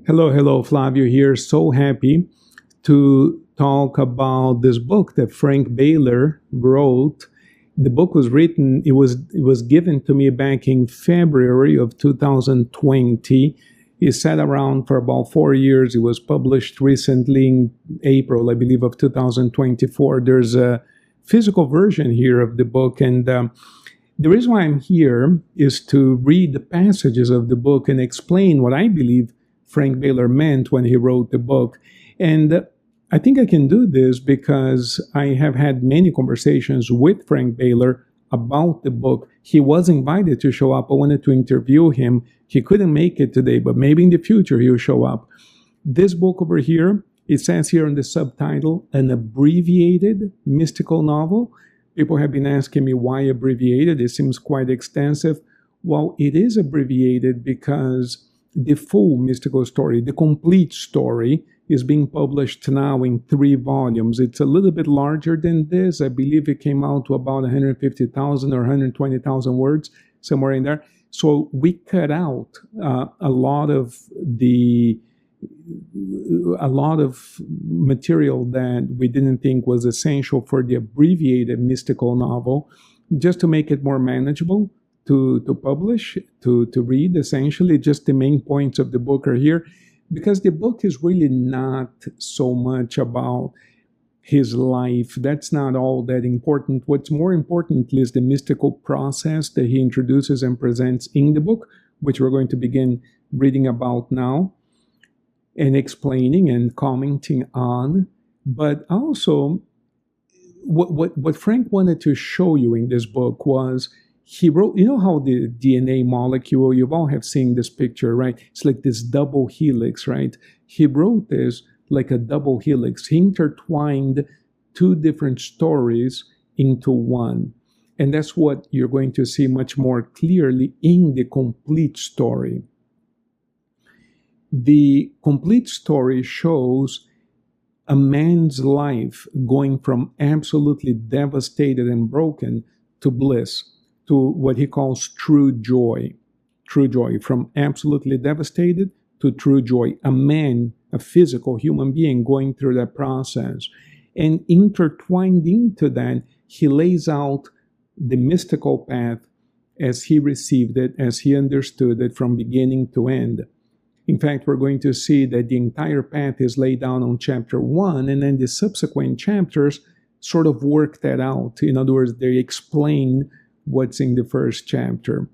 Hello, hello, Flavio here. So happy to talk about this book that Frank Baler wrote. The book was written, it was given to me back in February of 2020. It sat around for about 4 years. It was published recently in April, I believe, of 2024. There's a physical version here of the book, and the reason why I'm here is to read the passages of the book and explain what I believe Frank Baler meant when he wrote the book. And I think I can do this because I have had many conversations with Frank Baler about the book. He was invited to show up. I wanted to interview him. He couldn't make it today, but maybe in the future he'll show up. This book over here, it says here in the subtitle, an abbreviated mystical novel. People have been asking me why abbreviated. It seems quite extensive. Well, it is abbreviated because the full mystical story, the complete story, is being published now in 3 volumes. It's a little bit larger than this. I believe it came out to about 150,000 or 120,000 words, somewhere in there. So we cut out a lot of material that we didn't think was essential for the abbreviated mystical novel, just to make it more manageable to publish, to read. Essentially, just the main points of the book are here, because the book is really not so much about his life. That's not all that important. What's more important is the mystical process that he introduces and presents in the book, which we're going to begin reading about now and explaining and commenting on. But also, what Frank wanted to show you in this book was, he wrote, you know how the DNA molecule, you all have seen this picture, right? It's like this double helix, right? He wrote this like a double helix. He intertwined 2 different stories into one. And that's what you're going to see much more clearly in the complete story. The complete story shows a man's life going from absolutely devastated and broken to bliss, to what he calls true joy. True joy, from absolutely devastated to true joy. A man, a physical human being going through that process. And intertwined into that, he lays out the mystical path as he received it, as he understood it from beginning to end. In fact, we're going to see that the entire path is laid down on chapter 1, and then the subsequent chapters sort of work that out. In other words, they explain what's in the first chapter.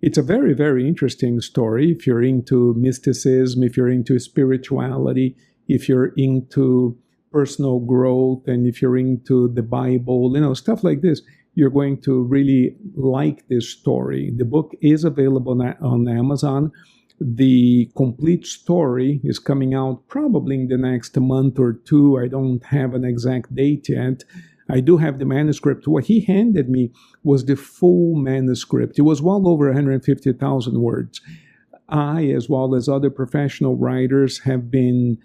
It's a very, very interesting story if you're into mysticism, if you're into spirituality, if you're into personal growth, and if you're into the Bible, stuff like this. You're going to really like this story. The book is available on Amazon. The complete story is coming out probably in the next month or 2. I don't have an exact date yet. I do have the manuscript. What he handed me was the full manuscript. It was well over 150,000 words. I, as well as other professional writers, have been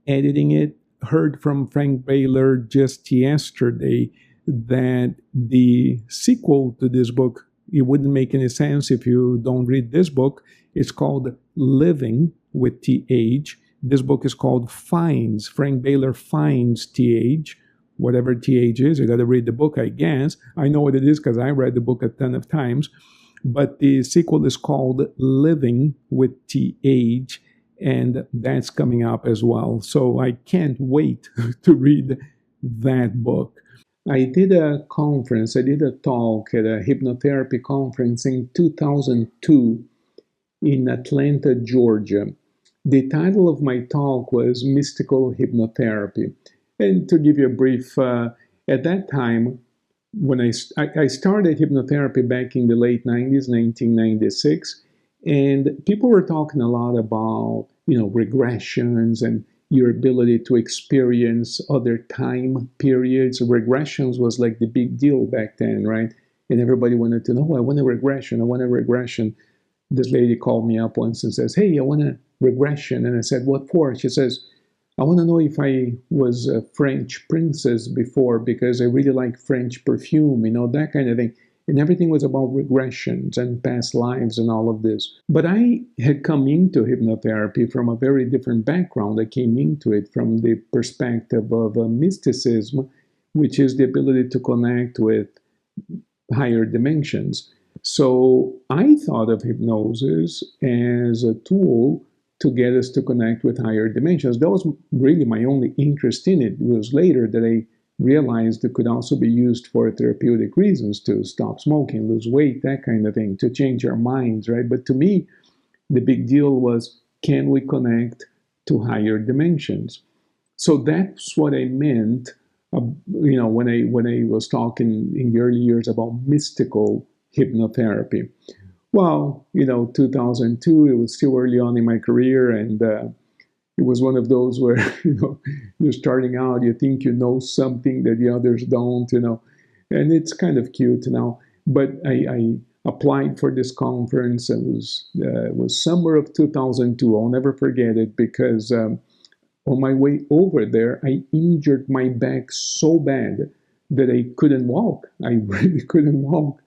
editing it. Heard from Frank Baler just yesterday that the sequel to this book, it wouldn't make any sense if you don't read this book. It's called Living with T.H. This book is called Finds. Frank Baler Finds T.H. Whatever T.H. is, you got to read the book, I guess. I know what it is because I read the book a ton of times. But the sequel is called Living with T.H., and that's coming up as well. So I can't wait to read that book. I did a conference, I did a talk at a hypnotherapy conference in 2002 in Atlanta, Georgia. The title of my talk was Mystical Hypnotherapy. And to give you a brief, at that time, when I started hypnotherapy back in the late 90s, 1996, and people were talking a lot about, regressions and your ability to experience other time periods. Regressions was like the big deal back then, right? And everybody wanted to know, I want a regression, I want a regression. This lady called me up once and says, hey, I want a regression. And I said, what for? She says, I want to know if I was a French princess before, because I really like French perfume, that kind of thing. And everything was about regressions and past lives and all of this. But I had come into hypnotherapy from a very different background. I came into it from the perspective of mysticism, which is the ability to connect with higher dimensions. So I thought of hypnosis as a tool to get us to connect with higher dimensions. That was really my only interest in it. It was later that I realized it could also be used for therapeutic reasons, to stop smoking, lose weight, that kind of thing, to change our minds, right? But to me, the big deal was, can we connect to higher dimensions? So that's what I meant, when I was talking in the early years about mystical hypnotherapy. Well, 2002, it was still early on in my career, and it was one of those where, you're starting out, you think you know something that the others don't, and it's kind of cute now. But I applied for this conference. It was summer of 2002. I'll never forget it, because on my way over there, I injured my back so bad that I couldn't walk. I really couldn't walk.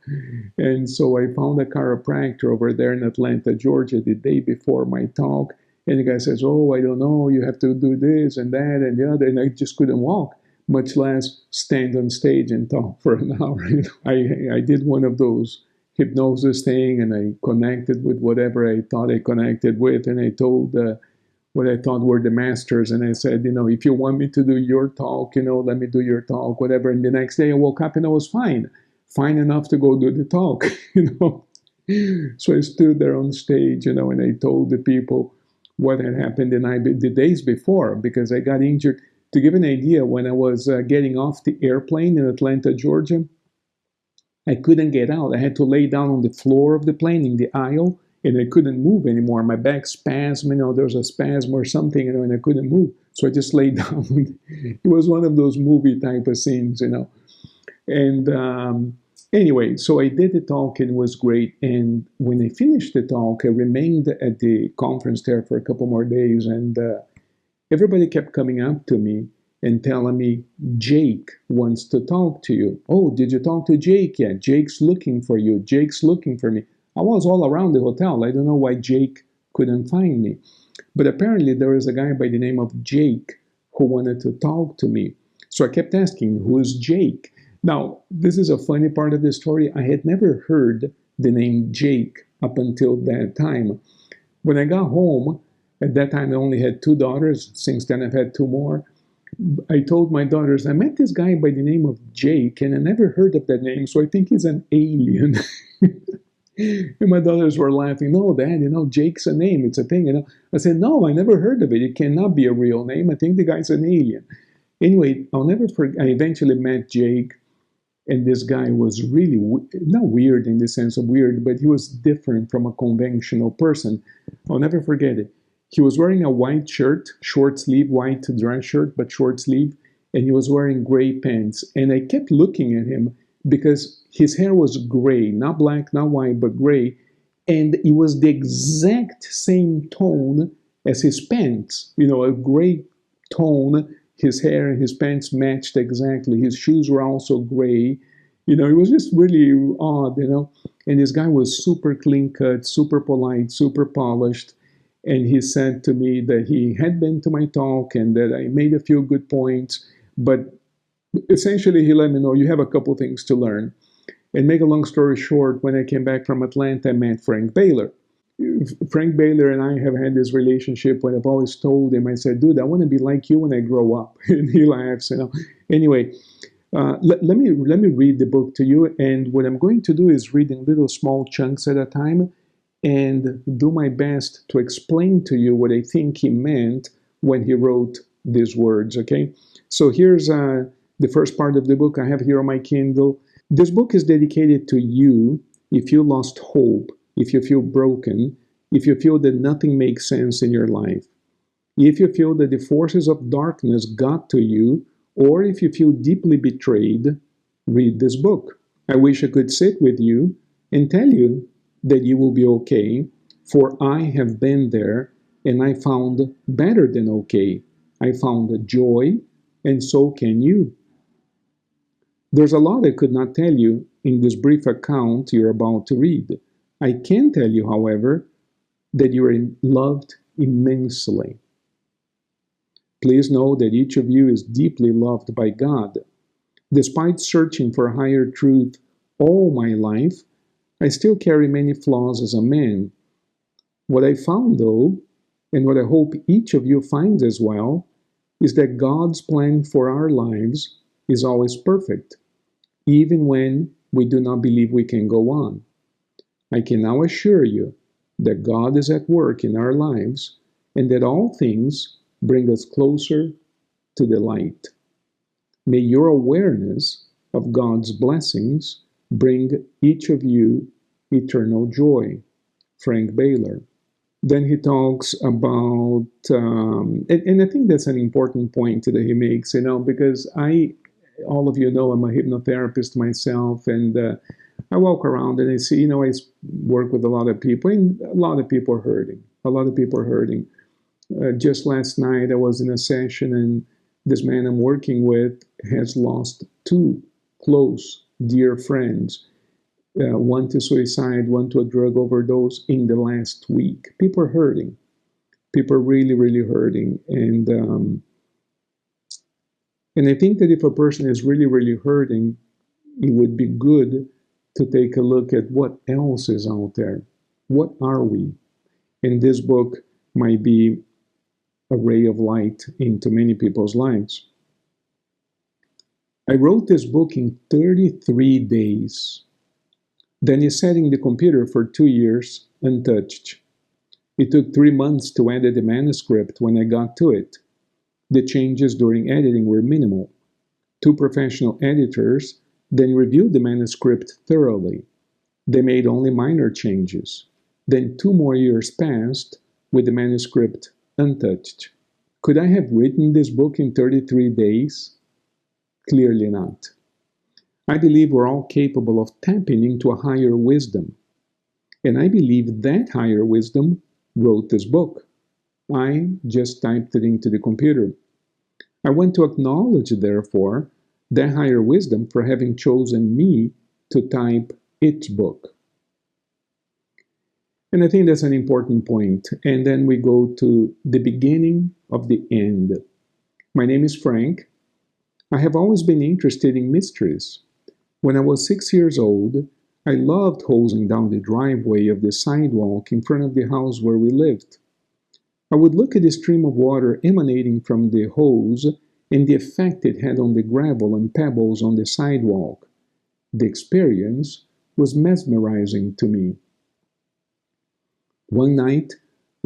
And so I found a chiropractor over there in Atlanta, Georgia, the day before my talk. And the guy says, "Oh, I don't know, you have to do this and that and the other." And I just couldn't walk, much less stand on stage and talk for an hour. I did one of those hypnosis thing, and I connected with whatever I thought I connected with. And I told what I thought were the masters. And I said, if you want me to do your talk, let me do your talk, whatever. And the next day I woke up and I was fine enough to go do the talk, So I stood there on stage, and I told the people what had happened the days before, because I got injured. To give an idea, when I was getting off the airplane in Atlanta, Georgia, I couldn't get out. I had to lay down on the floor of the plane in the aisle, and I couldn't move anymore. My back spasmed, there was a spasm or something, and I couldn't move. So I just laid down. It was one of those movie type of scenes, And anyway, so I did the talk, and it was great. And when I finished the talk, I remained at the conference there for a couple more days, and everybody kept coming up to me and telling me, "Jake wants to talk to you." "Oh, did you talk to Jake yet? Jake's looking for you. Jake's looking for me." I was all around the hotel. I don't know why Jake couldn't find me. But apparently there was a guy by the name of Jake who wanted to talk to me. So I kept asking, "Who's Jake?" Now, this is a funny part of the story. I had never heard the name Jake up until that time. When I got home, at that time I only had two daughters. Since then I've had two more. I told my daughters, "I met this guy by the name of Jake, and I never heard of that name, so I think he's an alien." And my daughters were laughing. "No, Dad, Jake's a name. It's a thing." I said, "No, I never heard of it. It cannot be a real name. I think the guy's an alien." Anyway, I'll never forget. I eventually met Jake, and this guy was really not weird in the sense of weird, but he was different from a conventional person. I'll never forget it. He was wearing a white shirt, short sleeve, white dress shirt, but short sleeve, and he was wearing gray pants. And I kept looking at him because his hair was gray, not black, not white, but gray. And it was the exact same tone as his pants, a gray tone. His hair and his pants matched exactly. His shoes were also gray. It was just really odd, And this guy was super clean cut, super polite, super polished. And he said to me that he had been to my talk and that I made a few good points. But essentially, he let me know, "You have a couple things to learn." And make a long story short, when I came back from Atlanta, I met Frank Baler. Frank Baler and I have had this relationship where I've always told him, I said, "Dude, I want to be like you when I grow up." And he laughs, Anyway, let me read the book to you. And what I'm going to do is read in little small chunks at a time and do my best to explain to you what I think he meant when he wrote these words, okay? So here's the first part of the book I have here on my Kindle. This book is dedicated to you if you lost hope, if you feel broken, if you feel that nothing makes sense in your life, if you feel that the forces of darkness got to you, or if you feel deeply betrayed, read this book. I wish I could sit with you and tell you that you will be okay, for I have been there and I found better than okay. I found joy, and so can you. There's a lot I could not tell you, in this brief account you're about to read. I can tell you, however, that you are loved immensely. Please know that each of you is deeply loved by God. Despite searching for higher truth all my life, I still carry many flaws as a man. What I found, though, and what I hope each of you finds as well, is that God's plan for our lives is always perfect, even when we do not believe we can go on. I can now assure you that God is at work in our lives and that all things bring us closer to the light. May your awareness of God's blessings bring each of you eternal joy. Frank Baler. Then he talks about, and I think that's an important point that he makes, because all of you know, I'm a hypnotherapist myself, and I walk around and I see, I work with a lot of people, and a lot of people are hurting. A lot of people are hurting. Just last night, I was in a session, and this man I'm working with has lost two close, dear friends. One to suicide, one to a drug overdose in the last week. People are hurting. People are really, really hurting. And I think that if a person is really, really hurting, it would be good to take a look at what else is out there. What are we? And this book might be a ray of light into many people's lives. I wrote this book in 33 days. Then he sat in the computer for 2 years, untouched. It took 3 months to edit the manuscript when I got to it. The changes during editing were minimal. 2 professional editors then reviewed the manuscript thoroughly. They made only minor changes. Then 2 more years passed with the manuscript untouched. Could I have written this book in 33 days? Clearly not. I believe we're all capable of tapping into a higher wisdom. And I believe that higher wisdom wrote this book. I just typed it into the computer. I want to acknowledge, therefore, that higher wisdom for having chosen me to type its book. And I think that's an important point. And then we go to the beginning of the end. My name is Frank. I have always been interested in mysteries. When I was 6 years old, I loved hosing down the driveway of the sidewalk in front of the house where we lived. I would look at the stream of water emanating from the hose and the effect it had on the gravel and pebbles on the sidewalk. The experience was mesmerizing to me. One night,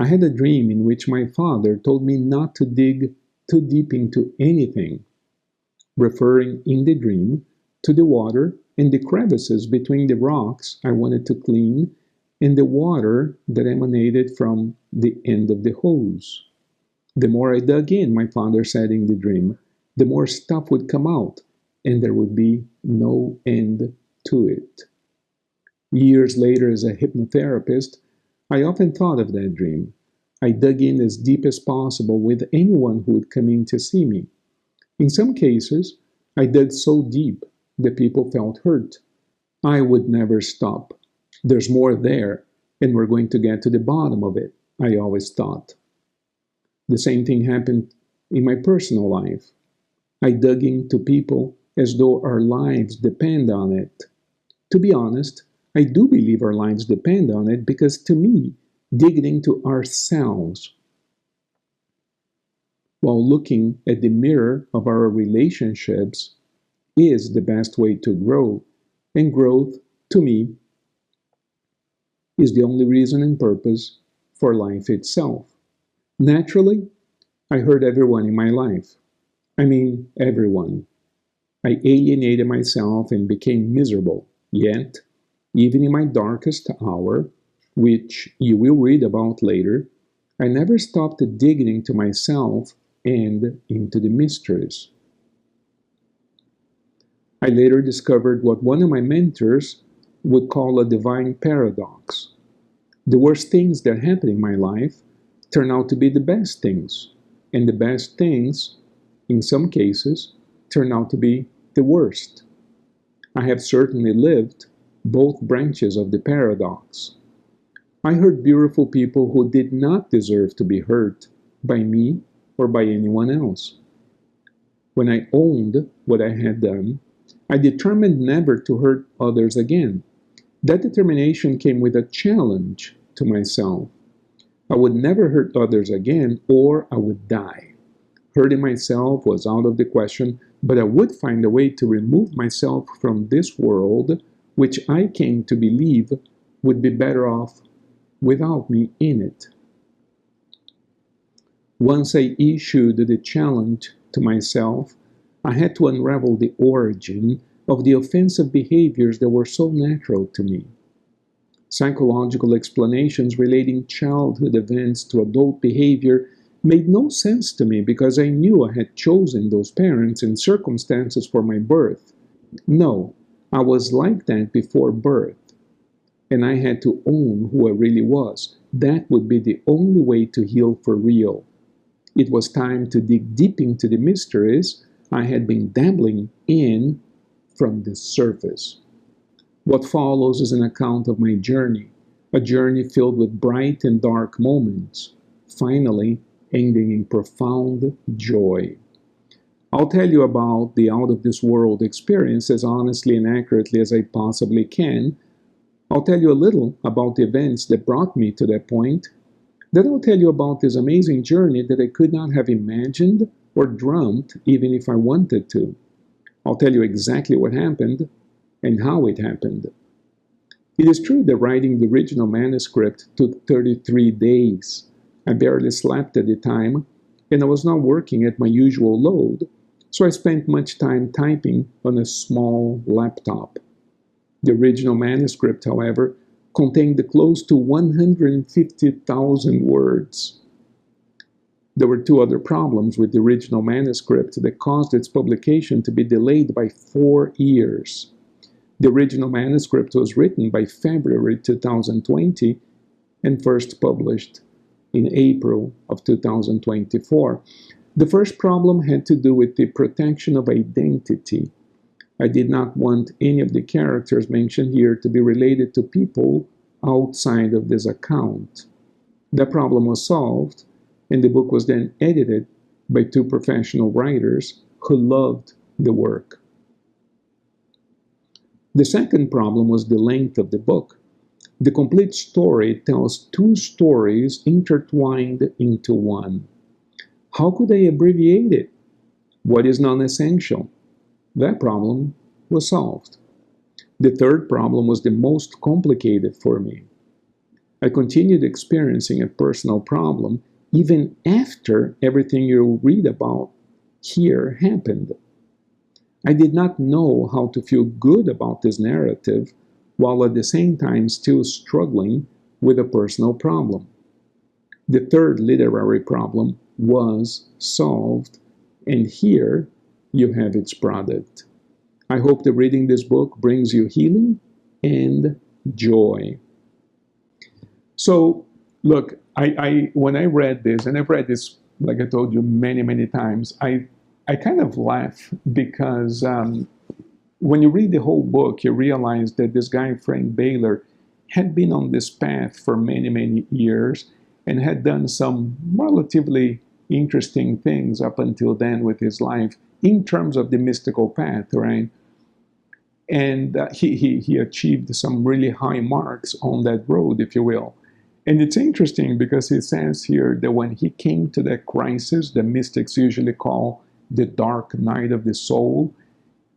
I had a dream in which my father told me not to dig too deep into anything, referring in the dream to the water and the crevices between the rocks I wanted to clean and the water that emanated from the end of the hose. The more I dug in, my father said in the dream, the more stuff would come out, and there would be no end to it. Years later, as a hypnotherapist, I often thought of that dream. I dug in as deep as possible with anyone who would come in to see me. In some cases, I dug so deep that people felt hurt. I would never stop. There's more there, and we're going to get to the bottom of it, I always thought. The same thing happened in my personal life. I dug into people as though our lives depend on it. To be honest, I do believe our lives depend on it because, to me, digging into ourselves while looking at the mirror of our relationships is the best way to grow. And growth, to me, is the only reason and purpose for life itself. Naturally, I hurt everyone in my life. I mean, everyone. I alienated myself and became miserable. Yet, even in my darkest hour, which you will read about later, I never stopped digging into myself and into the mysteries. I later discovered what one of my mentors would call a divine paradox. The worst things that happen in my life turn out to be the best things, and the best things, in some cases, turn out to be the worst. I have certainly lived both branches of the paradox. I hurt beautiful people who did not deserve to be hurt by me or by anyone else. When I owned what I had done, I determined never to hurt others again. That determination came with a challenge to myself. I would never hurt others again, or I would die. Hurting myself was out of the question, but I would find a way to remove myself from this world, which I came to believe would be better off without me in it. Once I issued the challenge to myself, I had to unravel the origin of the offensive behaviors that were so natural to me. Psychological explanations relating childhood events to adult behavior made no sense to me because I knew I had chosen those parents and circumstances for my birth. No, I was like that before birth, and I had to own who I really was. That would be the only way to heal for real. It was time to dig deep into the mysteries I had been dabbling in from the surface. What follows is an account of my journey, a journey filled with bright and dark moments, finally ending in profound joy. I'll tell you about the out of this world experience as honestly and accurately as I possibly can. I'll tell you a little about the events that brought me to that point. Then I'll tell you about this amazing journey that I could not have imagined or dreamt even if I wanted to. I'll tell you exactly what happened and how it happened. It is true that writing the original manuscript took 33 days. I barely slept at the time, and I was not working at my usual load, so I spent much time typing on a small laptop. The original manuscript, however, contained close to 150,000 words. There were two other problems with the original manuscript that caused its publication to be delayed by 4 years. The original manuscript was written by February 2020 and first published in April of 2024. The first problem had to do with the protection of identity. I did not want any of the characters mentioned here to be related to people outside of this account. That problem was solved, and the book was then edited by 2 professional writers who loved the work. The second problem was the length of the book. The complete story tells 2 stories intertwined into one. How could I abbreviate it? What is non-essential? That problem was solved. The third problem was the most complicated for me. I continued experiencing a personal problem even after everything you read about here happened. I did not know how to feel good about this narrative while at the same time still struggling with a personal problem. The third literary problem was solved, and here you have its product. I hope that reading this book brings you healing and joy. So, look, I when I read this, and I've read this, like I told you, many, many times, I kind of laugh because when you read the whole book, you realize that this guy, Frank Baler, had been on this path for many, many years and had done some relatively interesting things up until then with his life in terms of the mystical path, right? And he achieved some really high marks on that road, if you will. And it's interesting because he says here that when he came to that crisis, the mystics usually call the dark night of the soul,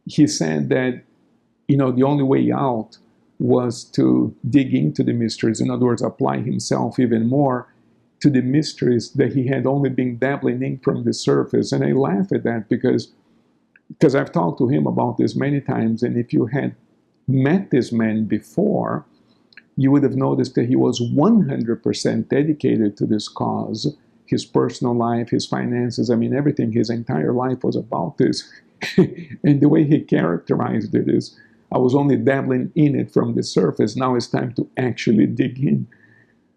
he said that, the only way out was to dig into the mysteries. In other words, apply himself even more to the mysteries that he had only been dabbling in from the surface. And I laugh at that because I've talked to him about this many times, and if you had met this man before, you would have noticed that he was 100% dedicated to this cause. His personal life, his finances, everything, his entire life was about this. And the way he characterized it is, I was only dabbling in it from the surface. Now it's time to actually dig in.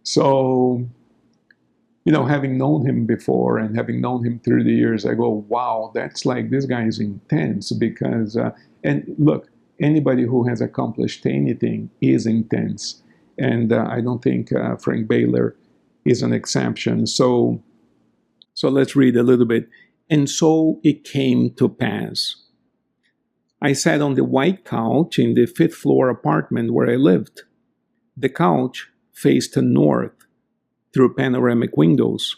So, having known him before and having known him through the years, I go, wow, that's like, this guy is intense because, and look, anybody who has accomplished anything is intense. And I don't think Frank Baler is an exception. So let's read a little bit. And so it came to pass. I sat on the white couch in the fifth floor apartment where I lived. The couch faced north through panoramic windows.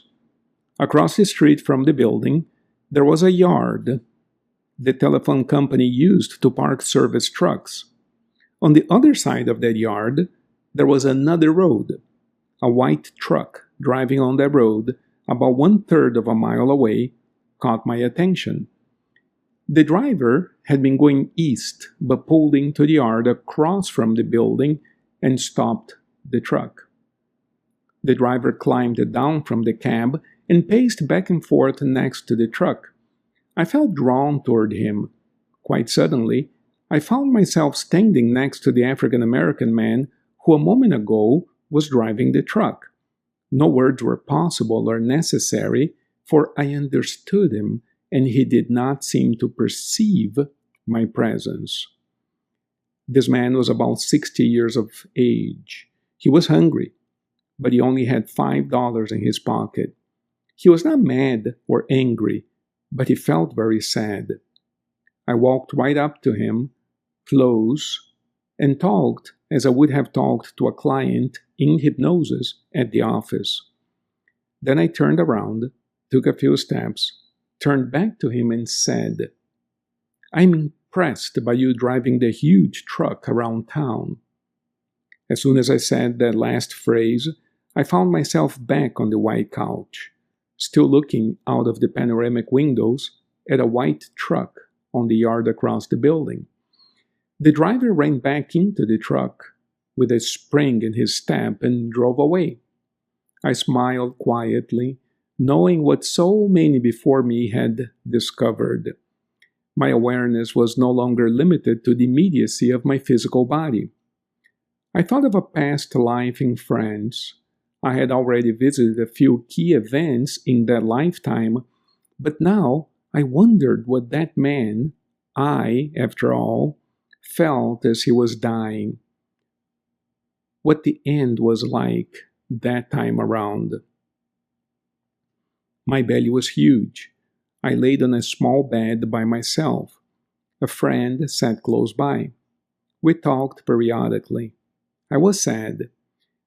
Across the street from the building, there was a yard the telephone company used to park service trucks. On the other side of that yard, there was another road. A white truck driving on that road about 1/3 of a mile away caught my attention. The driver had been going east but pulled into the yard across from the building and stopped the truck. The driver climbed down from the cab and paced back and forth next to the truck. I felt drawn toward him. Quite suddenly, I found myself standing next to the African American man who a moment ago was driving the truck. No words were possible or necessary, for I understood him, and he did not seem to perceive my presence. This man was about 60 years of age. He was hungry, but he only had $5 in his pocket. He was not mad or angry, but he felt very sad. I walked right up to him, close, and talked as I would have talked to a client in hypnosis at the office. Then I turned around, took a few steps, turned back to him and said, "I'm impressed by you driving the huge truck around town." As soon as I said that last phrase, I found myself back on the white couch, still looking out of the panoramic windows at a white truck on the yard across the building. The driver ran back into the truck with a spring in his step and drove away. I smiled quietly, knowing what so many before me had discovered. My awareness was no longer limited to the immediacy of my physical body. I thought of a past life in France. I had already visited a few key events in that lifetime, but now I wondered what that man, after all, felt as he was dying. What the end was like that time around. My belly was huge. I laid on a small bed by myself. A friend sat close by. We talked periodically. I was sad.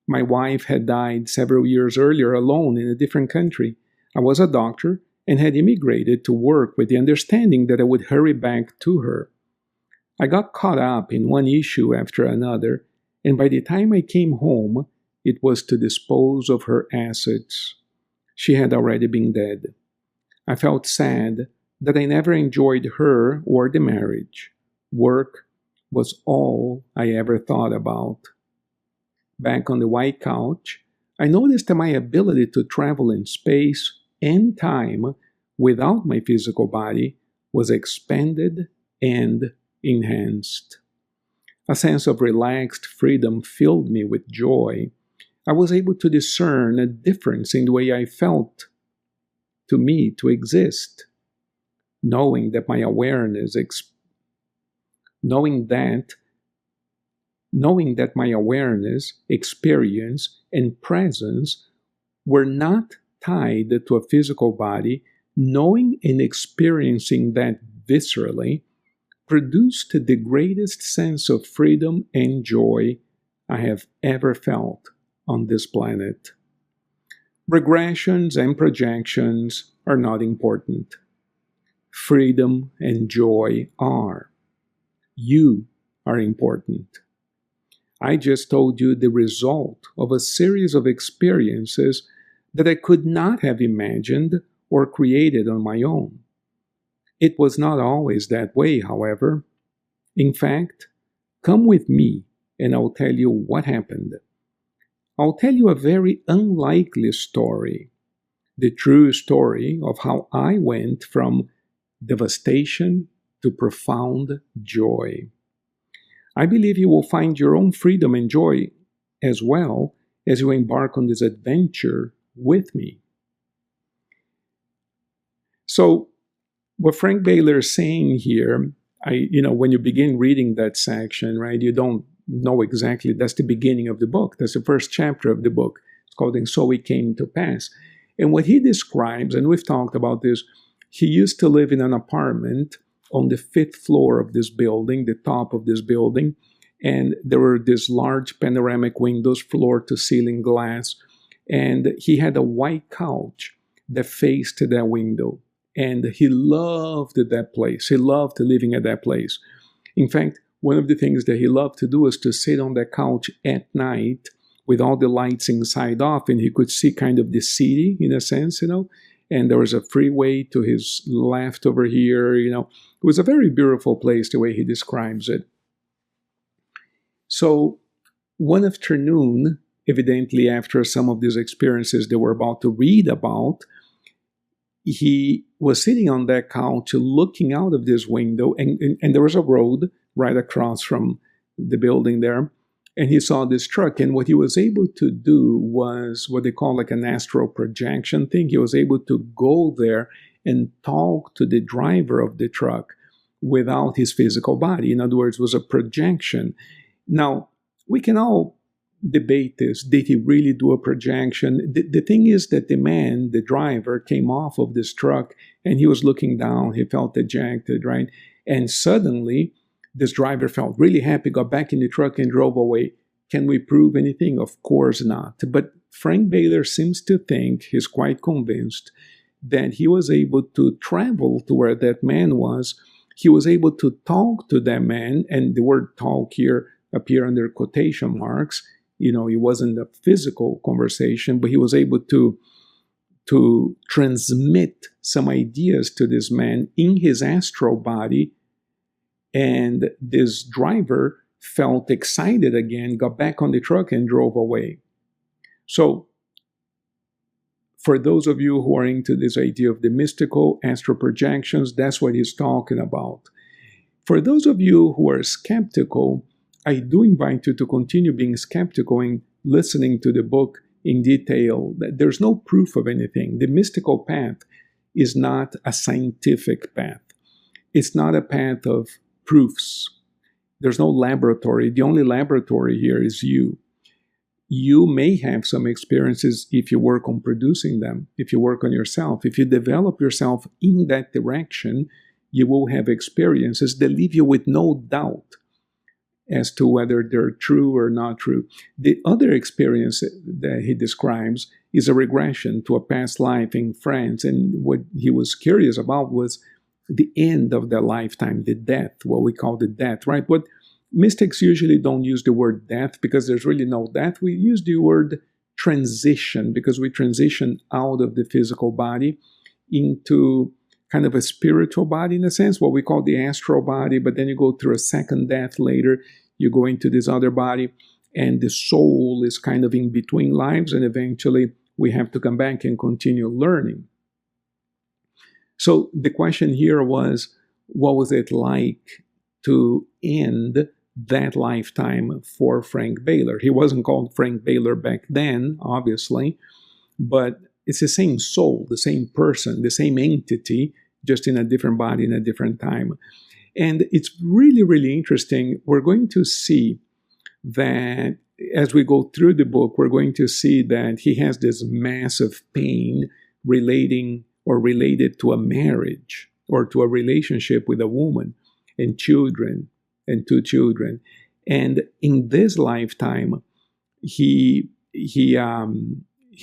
My wife had died several years earlier alone in a different country. I was a doctor and had immigrated to work with the understanding that I would hurry back to her. I got caught up in one issue after another, and by the time I came home, it was to dispose of her assets. She had already been dead. I felt sad that I never enjoyed her or the marriage. Work was all I ever thought about. Back on the white couch, I noticed that my ability to travel in space and time without my physical body was expanded and enhanced. A sense of relaxed freedom filled me with joy. I was able to discern a difference in the way I felt to me to exist, knowing that my awareness, my awareness, experience, and presence were not tied to a physical body, knowing and experiencing that viscerally, produced the greatest sense of freedom and joy I have ever felt on this planet. Regressions and projections are not important. Freedom and joy are. You are important. I just told you the result of a series of experiences that I could not have imagined or created on my own. It was not always that way, however. In fact, come with me and I'll tell you what happened. I'll tell you a very unlikely story, the true story of how I went from devastation to profound joy. I believe you will find your own freedom and joy as well as you embark on this adventure with me. So, what Frank Baler is saying here when you begin reading that section, right, you don't know exactly. That's the beginning of the book. That's the first chapter of the book. It's called "And So It Came to Pass." And what he describes, and we've talked about this, he used to live in an apartment on the fifth floor of this building, the top of this building, and there were these large panoramic windows, floor to ceiling glass, and he had a white couch that faced that window. And he loved that place. He loved living at that place. In fact, one of the things that he loved to do was to sit on that couch at night with all the lights inside off, and he could see kind of the city in a sense, and there was a freeway to his left over here, It was a very beautiful place the way he describes it. So one afternoon, evidently after some of these experiences they were about to read about, he was sitting on that couch looking out of this window, and there was a road right across from the building there, and he saw this truck, and what he was able to do was what they call like an astral projection thing. He was able to go there and talk to the driver of the truck without his physical body. In other words, it was a projection. Now, we can all debate this. Did he really do a projection? The thing is that the driver, came off of this truck and he was looking down. He felt dejected, right? And suddenly, this driver felt really happy, got back in the truck and drove away. Can we prove anything? Of course not. But Frank Baler seems to think, he's quite convinced, that he was able to travel to where that man was. He was able to talk to that man, and the word talk here appear under quotation marks. It wasn't a physical conversation, but he was able to transmit some ideas to this man in his astral body. And this driver felt excited again, got back on the truck and drove away. So for those of you who are into this idea of the mystical astral projections, that's what he's talking about. For those of you who are skeptical, I do invite you to continue being skeptical and listening to the book in detail. There's no proof of anything. The mystical path is not a scientific path. It's not a path of proofs. There's no laboratory. The only laboratory here is you. You may have some experiences if you work on producing them, if you work on yourself. If you develop yourself in that direction, you will have experiences that leave you with no doubt as to whether they're true or not true. The other experience that he describes is a regression to a past life in France. And what he was curious about was the end of the lifetime, the death, what we call the death, right? But mystics usually don't use the word death because there's really no death. We use the word transition because we transition out of the physical body into kind of a spiritual body in a sense, what we call the astral body, but then you go through a second death later, you go into this other body, and the soul is kind of in between lives, and eventually we have to come back and continue learning. So the question here was, what was it like to end that lifetime for Frank Baler? He wasn't called Frank Baler back then, obviously, but it's the same soul, the same person, the same entity, just in a different body in a different time. And it's really, really interesting. We're going to see that as we go through the book, we're going to see that he has this massive pain related to a marriage or to a relationship with a woman and children and 2 children. And in this lifetime, he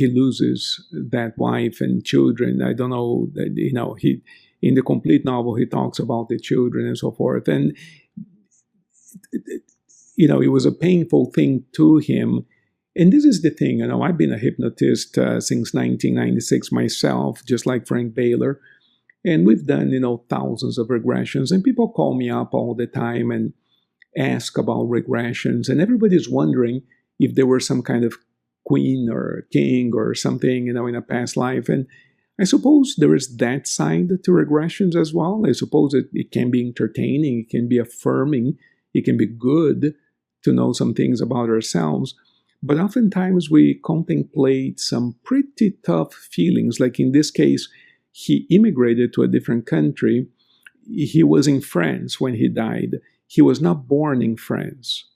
loses that wife and children. I don't know, he in the complete novel, he talks about the children and so forth. And, it was a painful thing to him. And this is the thing, I've been a hypnotist since 1996 myself, just like Frank Baler. And we've done, thousands of regressions. And people call me up all the time and ask about regressions. And everybody's wondering if there were some kind of queen or king or something, in a past life. And I suppose there is that side to regressions as well. I suppose it can be entertaining, it can be affirming, it can be good to know some things about ourselves. But oftentimes we contemplate some pretty tough feelings. Like in this case, he immigrated to a different country. he was in France when he died. He was not born in France.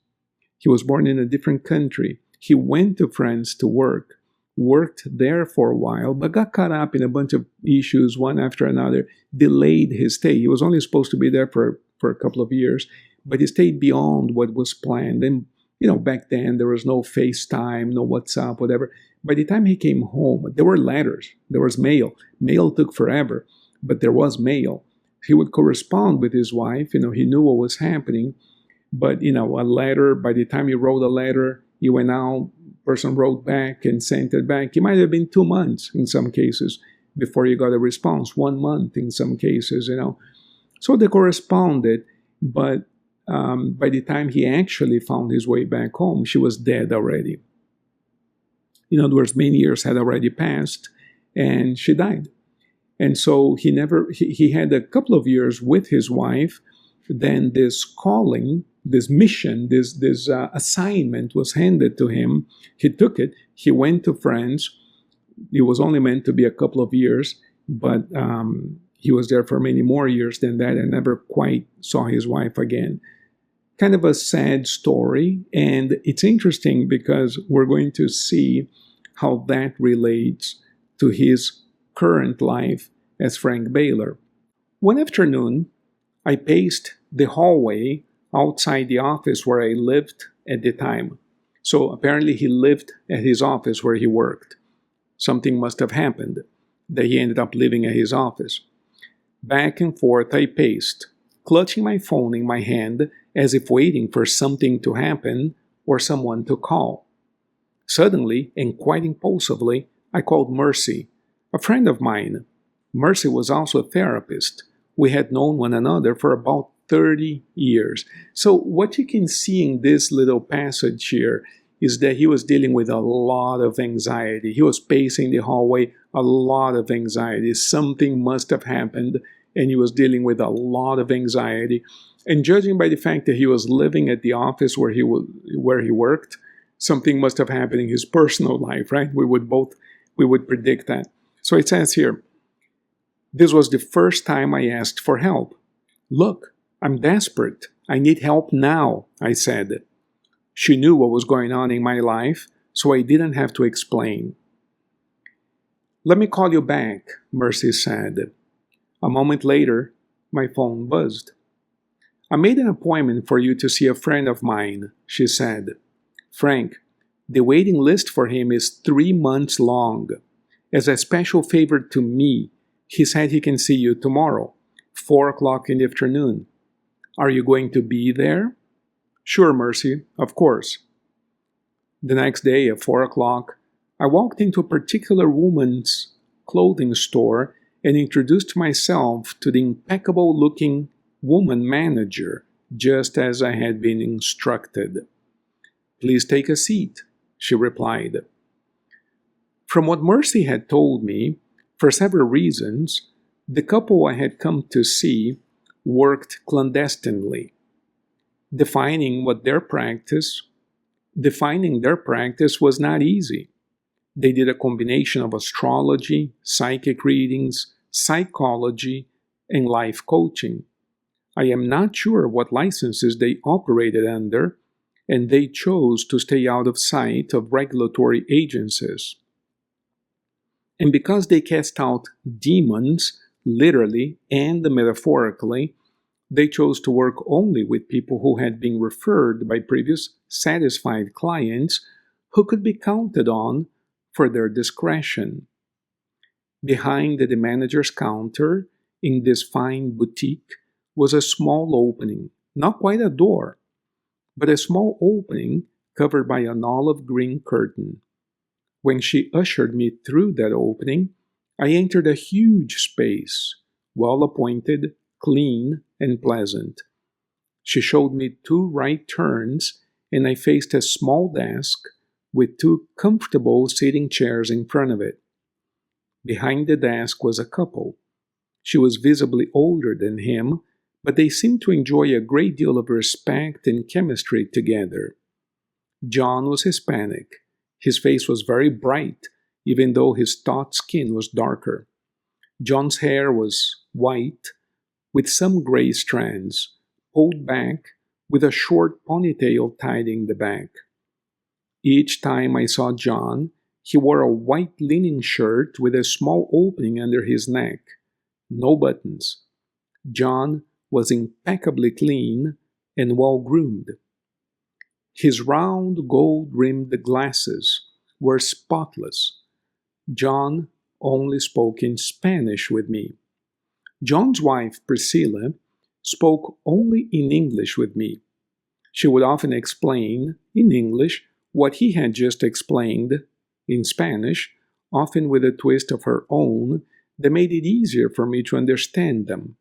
He was born in a different country. He went to France to worked there for a while, but got caught up in a bunch of issues, one after another, delayed his stay. He was only supposed to be there for a couple of years, but he stayed beyond what was planned. And, back then there was no FaceTime, no WhatsApp, whatever. By the time he came home, there were letters, there was mail. Mail took forever, but there was mail. He would correspond with his wife. He knew what was happening. But, a letter, by the time he wrote a letter, he went out, person wrote back and sent it back. It might have been 2 months in some cases before you got a response, 1 month in some cases, So they corresponded, but by the time he actually found his way back home, she was dead already. In other words, many years had already passed, and she died. And so he had a couple of years with his wife. Then this calling, this mission, this assignment was handed to him. He took it. He went to France. It was only meant to be a couple of years, but he was there for many more years than that and never quite saw his wife again. Kind of a sad story, and it's interesting because we're going to see how that relates to his current life as Frank Baler. One afternoon, I paced the hallway outside the office where I lived at the time. So apparently he lived at his office where he worked. Something must have happened that he ended up living at his office. Back and forth I paced, clutching my phone in my hand as if waiting for something to happen or someone to call. Suddenly, and quite impulsively, I called Mercy, a friend of mine. Mercy was also a therapist. We had known one another for about 30 years. So what you can see in this little passage here is that he was dealing with a lot of anxiety. He was pacing the hallway, a lot of anxiety. Something must have happened, and he was dealing with a lot of anxiety. And judging by the fact that he was living at the office where he worked, something must have happened in his personal life, right? We would predict that. So it says here, this was the first time I asked for help. Look, I'm desperate. I need help now, I said. She knew what was going on in my life, so I didn't have to explain. Let me call you back, Mercy said. A moment later, my phone buzzed. I made an appointment for you to see a friend of mine, she said. Frank, the waiting list for him is 3 months long. As a special favor to me, he said he can see you tomorrow, 4 o'clock in the afternoon. Are you going to be there? Sure, Mercy, of course. The next day at 4 o'clock, I walked into a particular woman's clothing store and introduced myself to the impeccable-looking woman manager, just as I had been instructed. Please take a seat, she replied. From what Mercy had told me, for several reasons, the couple I had come to see worked clandestinely. Defining their practice was not easy. They did a combination of astrology, psychic readings, psychology, and life coaching. I am not sure what licenses they operated under, and they chose to stay out of sight of regulatory agencies. And because they cast out demons, literally and metaphorically, they chose to work only with people who had been referred by previous satisfied clients who could be counted on for their discretion. Behind the manager's counter, in this fine boutique, was a small opening, not quite a door, but a small opening covered by an olive green curtain. When she ushered me through that opening, I entered a huge space, well appointed, clean, and pleasant. She showed me 2 right turns, and I faced a small desk with 2 comfortable sitting chairs in front of it. Behind the desk was a couple. She was visibly older than him, but they seemed to enjoy a great deal of respect and chemistry together. John was Hispanic. His face was very bright, even though his taut skin was darker. John's hair was white, with some gray strands, pulled back, with a short ponytail tied in the back. Each time I saw John, he wore a white linen shirt with a small opening under his neck. No buttons. John was impeccably clean and well-groomed. His round gold-rimmed glasses were spotless. John only spoke in Spanish with me. John's wife, Priscilla, spoke only in English with me. She would often explain, in English, what he had just explained in Spanish, often with a twist of her own that made it easier for me to understand them.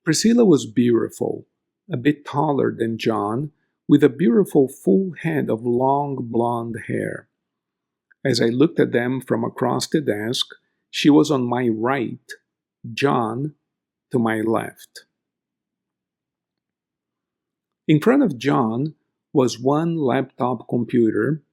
Priscilla was beautiful, a bit taller than John, with a beautiful full head of long blonde hair. As I looked at them from across the desk, she was on my right, John to my left. In front of John was one laptop computer.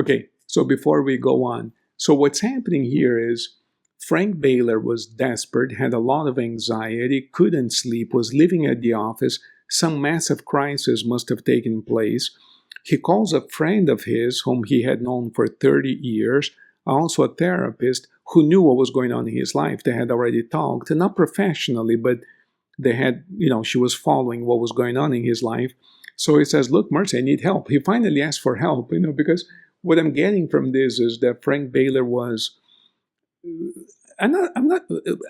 Okay, so before we go on, so what's happening here is Frank Baler was desperate, had a lot of anxiety, couldn't sleep, was living at the office. Some massive crisis must have taken place. He calls a friend of his, whom he had known for 30 years, also a therapist, who knew what was going on in his life. They had already talked, not professionally, but they had, she was following what was going on in his life. So he says, look, Mercy, I need help. He finally asked for help, because what I'm getting from this is that Frank Baler was, I'm not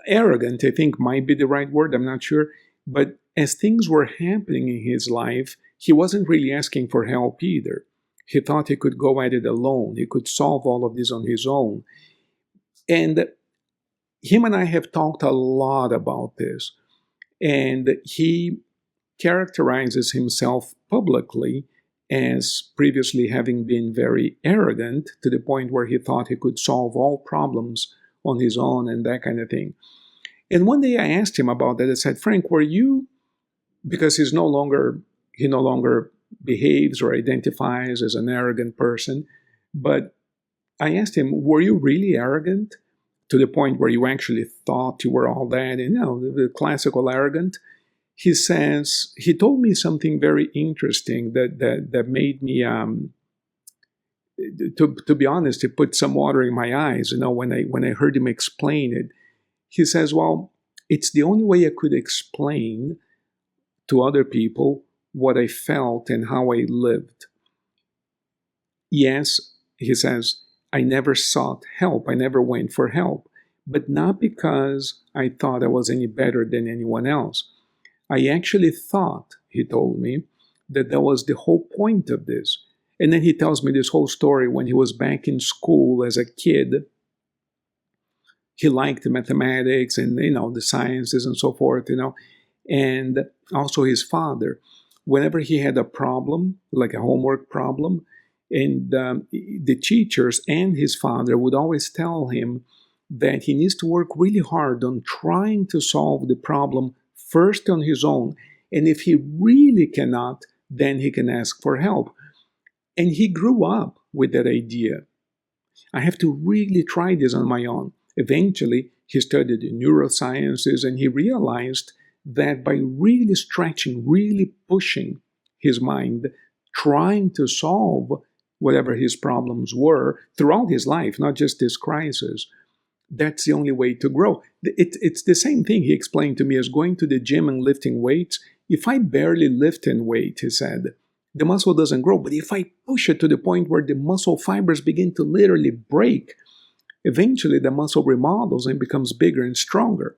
arrogant, I think might be the right word, I'm not sure. But as things were happening in his life, he wasn't really asking for help either. He thought he could go at it alone. He could solve all of this on his own. And him and I have talked a lot about this. And he characterizes himself publicly as previously having been very arrogant to the point where he thought he could solve all problems on his own and that kind of thing. And one day I asked him about that. I said, Frank, were you, because he no longer behaves or identifies as an arrogant person, but I asked him, were you really arrogant to the point where you actually thought you were all that, the classical arrogant? He says, he told me something very interesting that made me, to be honest, it put some water in my eyes, when I heard him explain it. He says, well, it's the only way I could explain to other people what I felt and how I lived. Yes, he says, I never sought help. I never went for help, but not because I thought I was any better than anyone else. I actually thought, he told me, that was the whole point of this. And then he tells me this whole story when he was back in school as a kid. He liked mathematics and, the sciences and so forth, and also his father. Whenever he had a problem, like a homework problem, and the teachers and his father would always tell him that he needs to work really hard on trying to solve the problem first on his own. And if he really cannot, then he can ask for help. And he grew up with that idea. I have to really try this on my own. Eventually, he studied neurosciences and he realized that by really stretching, really pushing his mind, trying to solve whatever his problems were throughout his life, not just this crisis, that's the only way to grow. It's the same thing he explained to me as going to the gym and lifting weights. If I barely lift in weight, he said, the muscle doesn't grow. But if I push it to the point where the muscle fibers begin to literally break, eventually the muscle remodels and becomes bigger and stronger.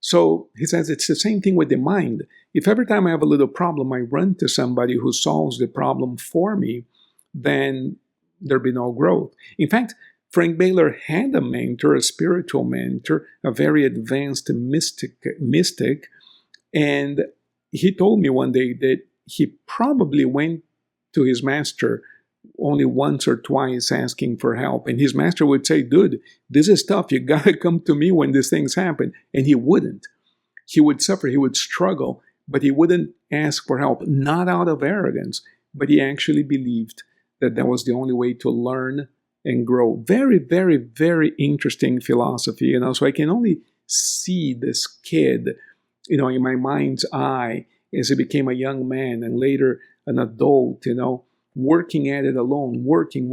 So he says it's the same thing with the mind. If every time I have a little problem, I run to somebody who solves the problem for me, then there'll be no growth. In fact, Frank Baler had a mentor, a spiritual mentor, a very advanced mystic, and he told me one day that he probably went to his master only once or twice asking for help. And his master would say, dude, this is tough. You got to come to me when these things happen. And he wouldn't. He would suffer. He would struggle. But he wouldn't ask for help, not out of arrogance. But he actually believed that was the only way to learn and grow. Very, very, very interesting philosophy. So I can only see this kid, in my mind's eye as he became a young man and later an adult, working at it alone, working,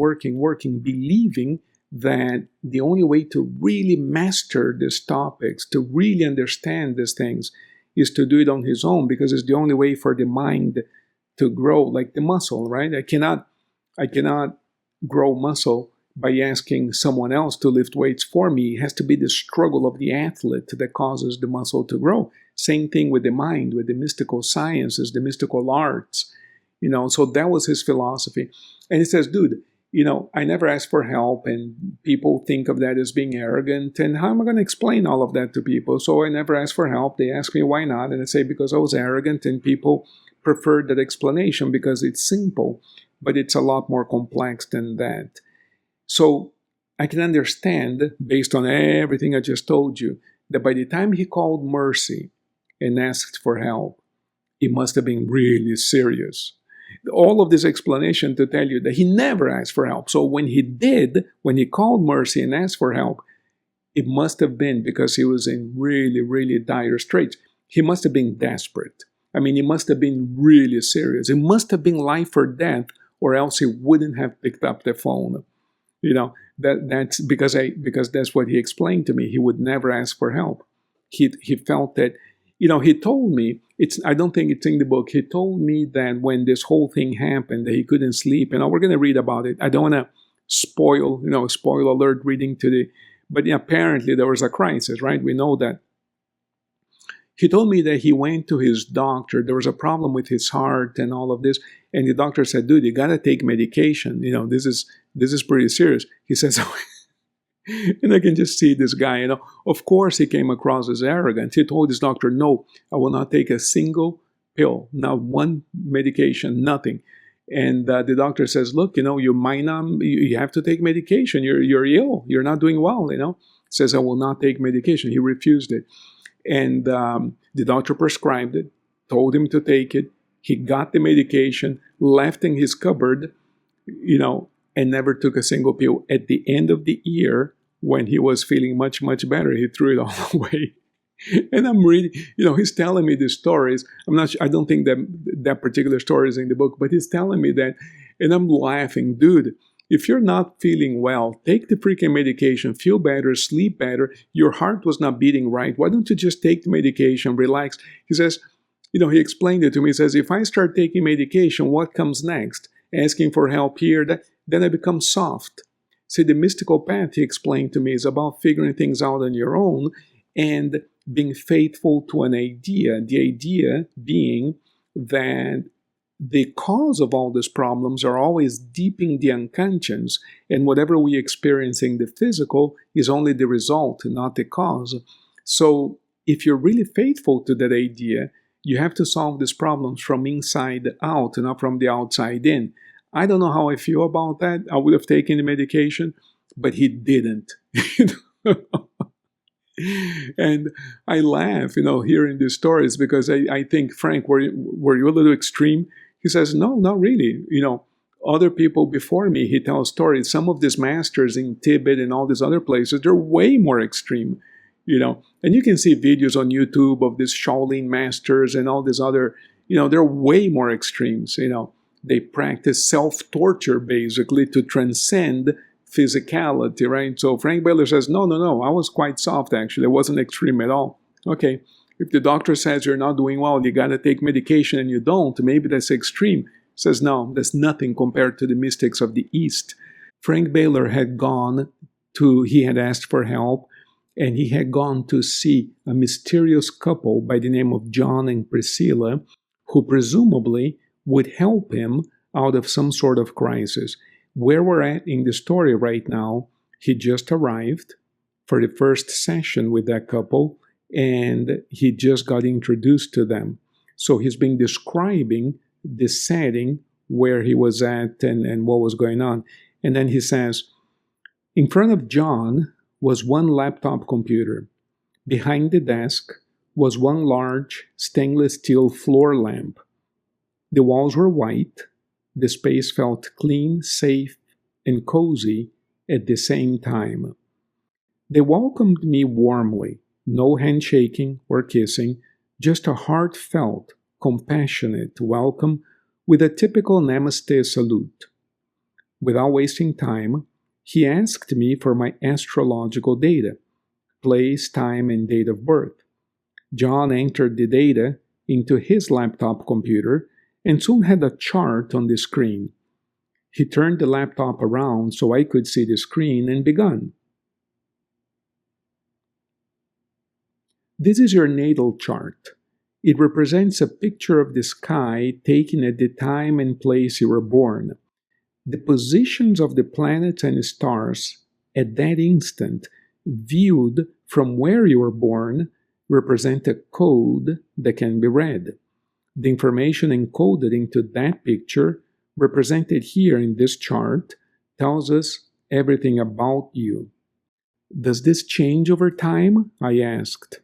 believing that the only way to really master these topics, to really understand these things, is to do it on his own, because it's the only way for the mind to grow, like the muscle, right? I cannot grow muscle by asking someone else to lift weights for me. It has to be the struggle of the athlete that causes the muscle to grow. Same thing with the mind, with the mystical sciences, the mystical arts. So that was his philosophy. And he says, dude, I never asked for help, and people think of that as being arrogant. And how am I going to explain all of that to people? So I never asked for help. They ask me why not, and I say because I was arrogant, and people preferred that explanation because it's simple, but it's a lot more complex than that. So I can understand, based on everything I just told you, that by the time he called Mercy and asked for help, it must have been really serious. All of this explanation to tell you that he never asked for help. So when he called Mercy and asked for help, it must have been because he was in really, really dire straits. He must have been desperate. I mean, it must have been really serious. It must have been life or death, or else he wouldn't have picked up the phone. That's because that's what he explained to me. He would never ask for help. He felt that, he told me, I don't think it's in the book. He told me that when this whole thing happened, that he couldn't sleep. We're going to read about it. I don't want to spoil alert reading today. But apparently there was a crisis, right? We know that. He told me that he went to his doctor. There was a problem with his heart and all of this. And the doctor said, dude, you got to take medication. This is pretty serious. He says, and I can just see this guy, Of course, he came across as arrogant. He told his doctor, no, I will not take a single pill, not one medication, nothing. And the doctor says, look, you might not, you have to take medication. You're ill. You're not doing well, Says, I will not take medication. He refused it. And the doctor prescribed it, told him to take it. He got the medication, left in his cupboard, and never took a single pill. At the end of the year, when he was feeling much, much better, he threw it all away. And I'm reading, he's telling me these stories. I don't think that particular story is in the book, but he's telling me that, and I'm laughing. Dude, if you're not feeling well, take the freaking medication, feel better, sleep better. Your heart was not beating right. Why don't you just take the medication, relax? He says, he explained it to me. He says, if I start taking medication, what comes next? Asking for help here, then I become soft. See, the mystical path, he explained to me, is about figuring things out on your own and being faithful to an idea. The idea being that the cause of all these problems are always deep in the unconscious, and whatever we experience in the physical is only the result, not the cause. So if you're really faithful to that idea, you have to solve these problems from inside out, not from the outside in. I don't know how I feel about that. I would have taken the medication, but he didn't. And I laugh, hearing these stories, because I think, Frank, were you a little extreme? He says, no, not really. Other people before me, he tells stories. Some of these masters in Tibet and all these other places, they're way more extreme, And you can see videos on YouTube of these Shaolin masters and all these other, they're way more extremes, They practice self-torture, basically, to transcend physicality, right? So Frank Baler says, no, I was quite soft, actually. I wasn't extreme at all. Okay, if the doctor says you're not doing well, you got to take medication, and you don't, maybe that's extreme. Says, no, that's nothing compared to the mystics of the East. Frank Baler he had asked for help, and he had gone to see a mysterious couple by the name of John and Priscilla, who presumably would help him out of some sort of crisis. Where we're at in the story right now, he just arrived for the first session with that couple, and he just got introduced to them. So he's been describing the setting where he was at and what was going on. And then he says, in front of John was one laptop computer. Behind the desk was one large stainless steel floor lamp. The walls were white. The space felt clean, safe, and cozy at the same time. They welcomed me warmly, No handshaking or kissing, just a heartfelt, compassionate welcome with a typical namaste salute. Without wasting time, he asked me for my astrological data, place, time, and date of birth. John entered the data into his laptop computer and soon had a chart on the screen. He turned the laptop around so I could see the screen and began. This is your natal chart. It represents a picture of the sky taken at the time and place you were born. The positions of the planets and stars at that instant, viewed from where you were born, represent a code that can be read. The information encoded into that picture, represented here in this chart, tells us everything about you. Does this change over time? I asked.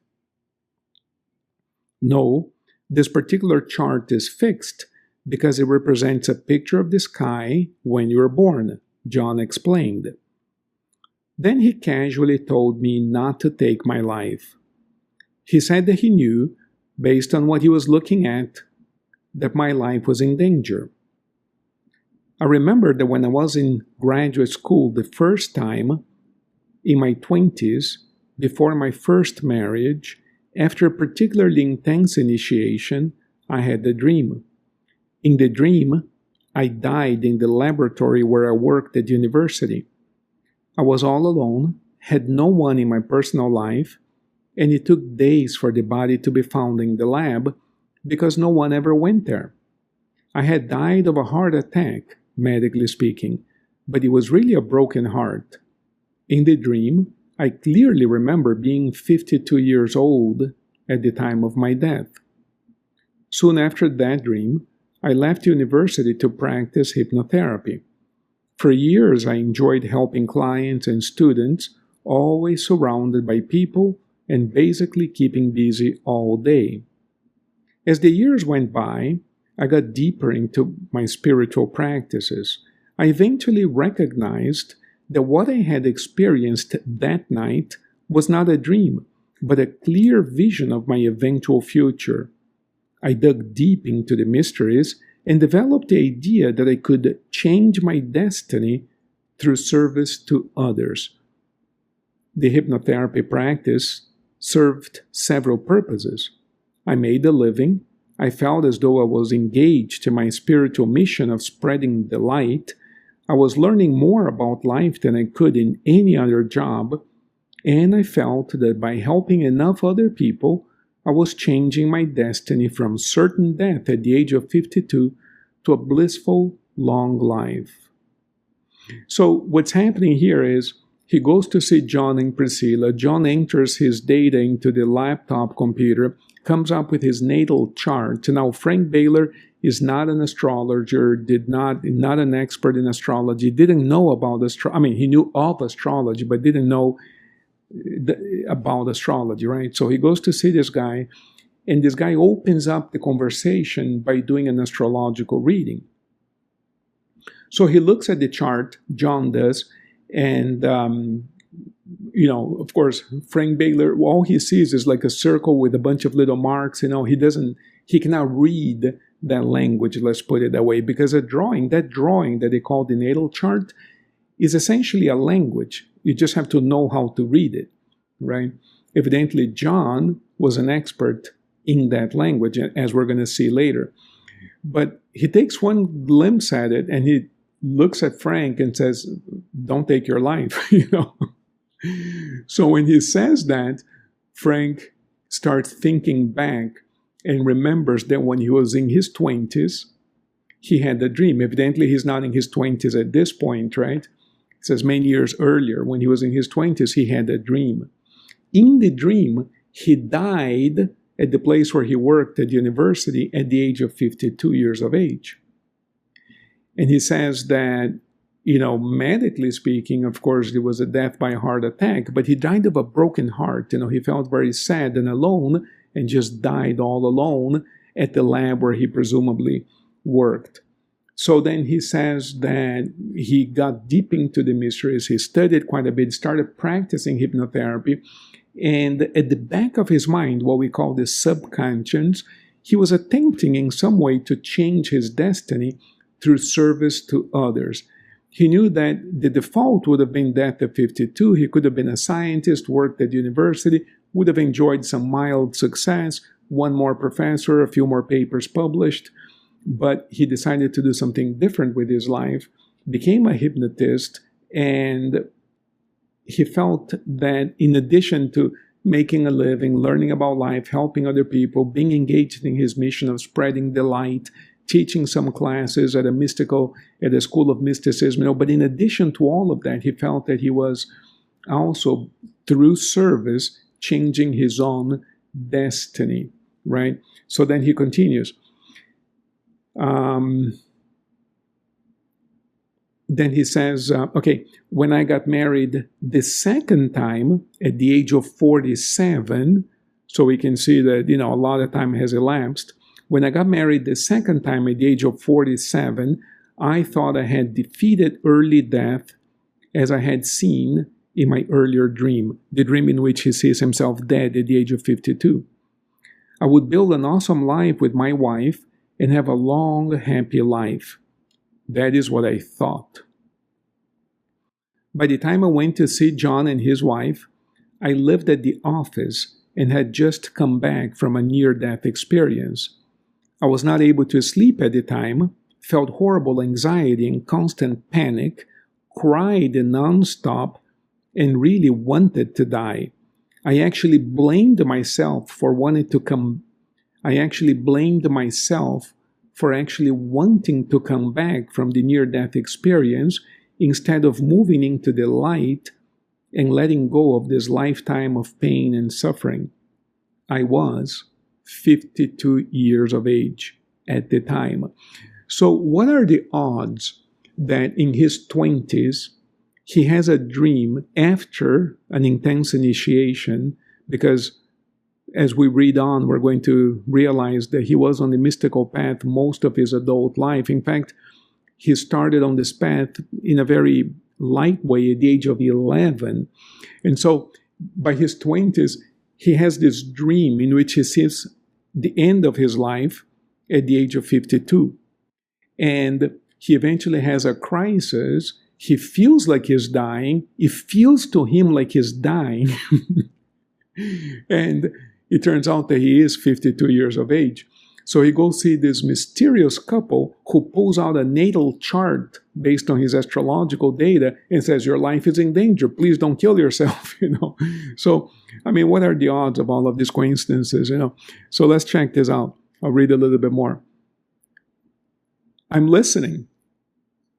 No, this particular chart is fixed because it represents a picture of the sky when you were born, John explained. Then he casually told me not to take my life. He said that he knew, based on what he was looking at, that my life was in danger. I remember that when I was in graduate school the first time, in my 20s, before my first marriage, after a particularly intense initiation, I had a dream. In the dream, I died in the laboratory where I worked at university. I was all alone, had no one in my personal life, and it took days for the body to be found in the lab because no one ever went there. I had died of a heart attack, medically speaking, but it was really a broken heart. In the dream, I clearly remember being 52 years old at the time of my death. Soon after that dream, I left university to practice hypnotherapy. For years, I enjoyed helping clients and students, always surrounded by people and basically keeping busy all day. As the years went by, I got deeper into my spiritual practices. I eventually recognized that what I had experienced that night was not a dream, but a clear vision of my eventual future. I dug deep into the mysteries and developed the idea that I could change my destiny through service to others. The hypnotherapy practice served several purposes. I made a living. I felt as though I was engaged in my spiritual mission of spreading the light. I was learning more about life than I could in any other job, and I felt that by helping enough other people, I was changing my destiny from certain death at the age of 52 to a blissful, long life. So what's happening here is he goes to see John and Priscilla. John enters his data into the laptop computer, comes up with his natal chart. Now, Frank Baler is not an astrologer, not an expert in astrology, didn't know about astrology. He knew of astrology, but didn't know about astrology, right? So he goes to see this guy, and this guy opens up the conversation by doing an astrological reading. So he looks at the chart, John does, and of course, Frank Baler, all he sees is like a circle with a bunch of little marks. He cannot read that language, let's put it that way, because that drawing that they call the natal chart is essentially a language. You just have to know how to read it, right? Evidently, John was an expert in that language, as we're going to see later. But he takes one glimpse at it and he looks at Frank and says, "Don't take your life," So when he says that, Frank starts thinking back and remembers that when he was in his 20s, he had a dream. Evidently, he's not in his 20s at this point, right? It says many years earlier, when he was in his 20s, he had a dream. In the dream, he died at the place where he worked at university at the age of 52 years of age. And he says that, medically speaking, of course, it was a death by a heart attack, but he died of a broken heart. He felt very sad and alone and just died all alone at the lab where he presumably worked. So then he says that he got deep into the mysteries. He studied quite a bit, started practicing hypnotherapy, And at the back of his mind, what we call the subconscious, he was attempting in some way to change his destiny through service to others. He knew that the default would have been death at 52. He could have been a scientist, worked at university, would have enjoyed some mild success, one more professor, a few more papers published. But he decided to do something different with his life, became a hypnotist, and he felt that in addition to making a living, learning about life, helping other people, being engaged in his mission of spreading the light, teaching some classes at a school of mysticism, but in addition to all of that, he felt that he was also, through service, changing his own destiny, right? So then he continues. Then he says, when I got married the second time at the age of 47, so we can see that, a lot of time has elapsed. When I got married the second time at the age of 47, I thought I had defeated early death as I had seen in my earlier dream, the dream in which he sees himself dead at the age of 52. I would build an awesome life with my wife and have a long, happy life. That is what I thought. By the time I went to see John and his wife, I lived at the office and had just come back from a near-death experience. I was not able to sleep at the time, felt horrible anxiety and constant panic, cried non-stop, and really wanted to die. I actually blamed myself for wanting to come. I actually blamed myself for actually wanting to come back from the near-death experience instead of moving into the light and letting go of this lifetime of pain and suffering. I was 52 years of age at the time. So what are the odds that in his 20s he has a dream after an intense initiation? Because as we read on, we're going to realize that he was on the mystical path most of his adult life. In fact, he started on this path in a very light way at the age of 11. And so by his 20s, he has this dream in which he sees the end of his life at the age of 52. And he eventually has a crisis. He feels like he's dying. It feels to him like he's dying. And it turns out that he is 52 years of age. So he goes see this mysterious couple who pulls out a natal chart based on his astrological data and says, your life is in danger. Please don't kill yourself, So, what are the odds of all of these coincidences, So let's check this out. I'll read a little bit more. I'm listening,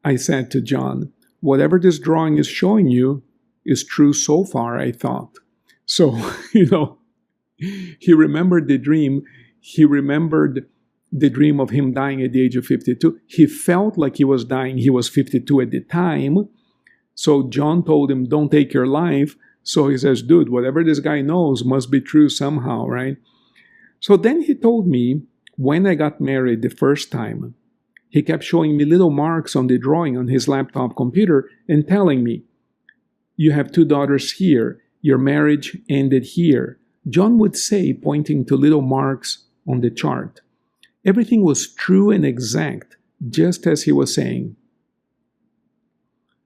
I said to John. Whatever this drawing is showing you is true so far, I thought. So, he remembered the dream. He remembered the dream of him dying at the age of 52. He felt like he was dying. He was 52 at the time. So John told him, don't take your life. So he says, dude, whatever this guy knows must be true somehow, right? So then he told me when I got married the first time, he kept showing me little marks on the drawing on his laptop computer and telling me, you have 2 daughters here. Your marriage ended here. John would say, pointing to little marks on the chart. Everything was true and exact, just as he was saying.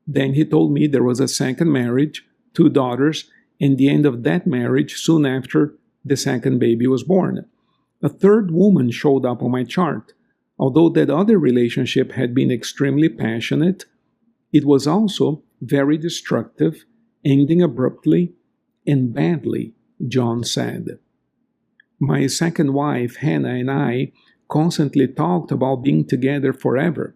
Then he told me there was a second marriage, 2 daughters, and the end of that marriage soon after the second baby was born. A third woman showed up on my chart. Although that other relationship had been extremely passionate, it was also very destructive, ending abruptly and badly, John said. My second wife, Hannah, and I constantly talked about being together forever.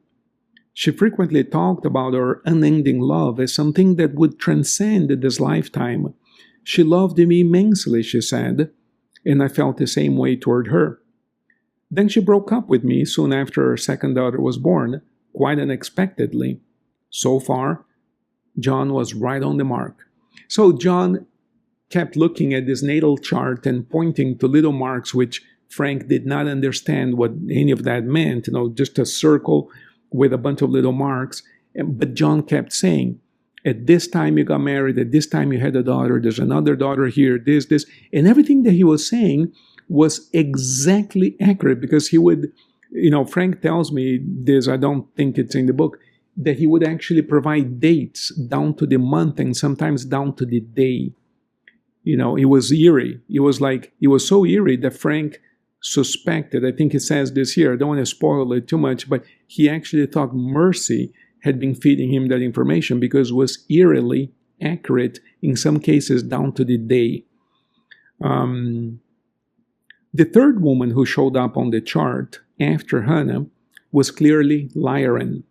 She frequently talked about our unending love as something that would transcend this lifetime. She loved me immensely, she said, and I felt the same way toward her. Then she broke up with me soon after her second daughter was born, quite unexpectedly. So far, John was right on the mark. So John kept looking at this natal chart and pointing to little marks which Frank did not understand what any of that meant, just a circle with a bunch of little marks. But John kept saying, At this time you got married, at this time you had a daughter, there's another daughter here, this. And everything that he was saying was exactly accurate because he would, Frank tells me this, I don't think it's in the book, that he would actually provide dates down to the month and sometimes down to the day. It was eerie. It was so eerie that Frank suspected, I think he says this here, I don't want to spoil it too much, but he actually thought Mercy had been feeding him that information because it was eerily accurate, in some cases down to the day. The third woman who showed up on the chart after Hannah was clearly Lyran.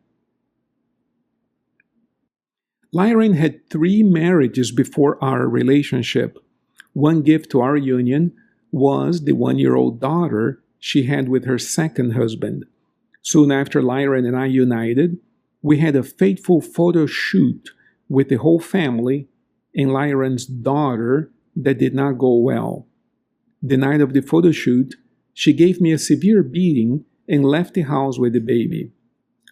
Lyran had 3 marriages before our relationship. One gift to our union was the 1-year-old daughter she had with her second husband. Soon after Lyran and I united, we had a fateful photo shoot with the whole family and Lyran's daughter that did not go well. The night of the photo shoot, she gave me a severe beating and left the house with the baby.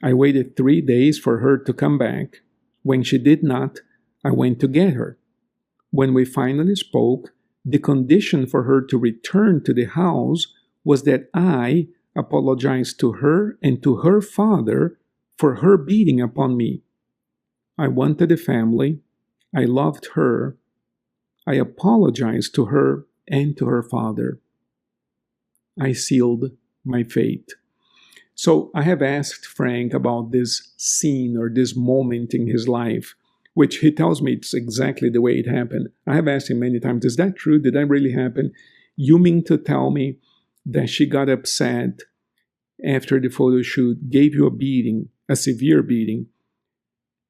I waited 3 days for her to come back. When she did not, I went to get her. When we finally spoke, the condition for her to return to the house was that I apologized to her and to her father for her beating upon me. I wanted a family. I loved her. I apologized to her and to her father. I sealed my fate. So I have asked Frank about this scene or this moment in his life, which he tells me it's exactly the way it happened. I have asked him many times, is that true? Did that really happen? You mean to tell me that she got upset after the photo shoot, gave you a beating, a severe beating?